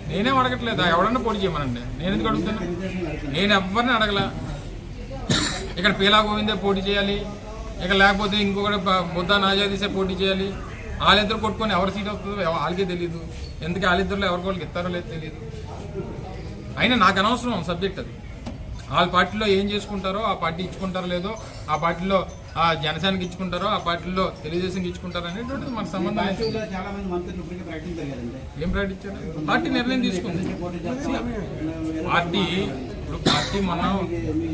నేనేం అడగట్లేదు, ఎవడన్నా పోటీ చేయమనండి. నేను ఎందుకు అడుగుతాను? నేను ఎవరిని అడగల. ఇక్కడ పీలా గోవిందే పోటీ చేయాలి, ఇక లేకపోతే ఇంకొకటి బుద్ధా నాజాదీసే పోటీ చేయాలి. వాళ్ళిద్దరు కొట్టుకొని ఎవరి సీట్ వస్తుందో వాళ్ళకే తెలియదు. ఎందుకు వాళ్ళిద్దరులో ఎవరికి ఇస్తారో లేదో తెలియదు. అయినా నాకు అనవసరం సబ్జెక్ట్ అది. వాళ్ళ పార్టీలో ఏం చేసుకుంటారో, ఆ పార్టీ ఇచ్చుకుంటారో లేదో, ఆ పార్టీలో ఆ జనసేనకి ఇచ్చుకుంటారో, ఆ పార్టీలో తెలుగుదేశంకి ఇచ్చుకుంటారో అనేటువంటిది మనకు సంబంధం. ఏం ప్రకటించారు? పార్టీ నిర్ణయం తీసుకుంది.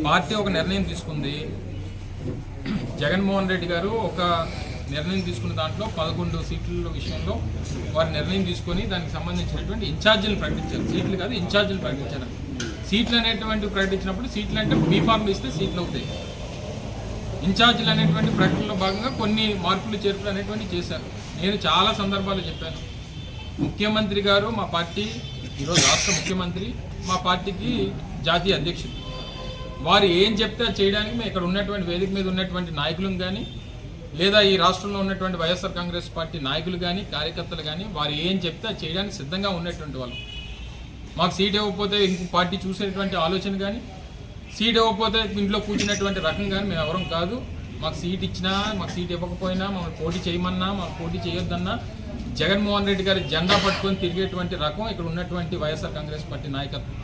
పార్టీ ఒక నిర్ణయం తీసుకుంది. జగన్మోహన్ రెడ్డి గారు ఒక నిర్ణయం తీసుకున్న దాంట్లో 11 సీట్ల విషయంలో వారు నిర్ణయం తీసుకొని దానికి సంబంధించినటువంటి ఇన్ఛార్జీలు ప్రకటించారు. సీట్లు కాదు, ఇన్ఛార్జీలు ప్రకటించారు. సీట్లు అనేటువంటి ప్రకటించినప్పుడు సీట్లు అంటే బీఫార్మ్ ఇస్తే సీట్లు అవుతాయి. ఇన్ఛార్జీలు అనేటువంటి ప్రకటనలో భాగంగా కొన్ని మార్పులు చేర్పులు అనేటువంటి చేశారు. నేను చాలా సందర్భాలు చెప్పాను. ముఖ్యమంత్రి గారు మా పార్టీ ఈరోజు రాష్ట్ర ముఖ్యమంత్రి, మా పార్టీకి జాతీయ అధ్యక్షుడు. వారు ఏం చెప్తే చేయడానికి మేము ఇక్కడ ఉన్నటువంటి వేదిక మీద ఉన్నటువంటి నాయకులను కానీ, లేదా ఈ రాష్ట్రంలో ఉన్నటువంటి వైఎస్ఆర్ కాంగ్రెస్ పార్టీ నాయకులు కానీ, కార్యకర్తలు కానీ, వారు ఏం చెప్తే చేయడానికి సిద్ధంగా ఉన్నటువంటి వాళ్ళు. మాకు సీట్ ఇవ్వకపోతే ఇంకో పార్టీ చూసేటువంటి ఆలోచన కానీ, సీట్ ఇవ్వకపోతే ఇంట్లో కూర్చున్నటువంటి రకం కానీ మేము ఎవరం కాదు. మాకు సీట్ ఇచ్చినా, మాకు సీట్ ఇవ్వకపోయినా, మమ్మల్ని పోటీ చేయమన్నా, మాకు పోటీ చేయొద్దన్నా జగన్మోహన్ రెడ్డి గారి జెండా పట్టుకొని తిరిగేటువంటి రకం ఇక్కడ ఉన్నటువంటి వైఎస్ఆర్ కాంగ్రెస్ పార్టీ నాయకత్వం.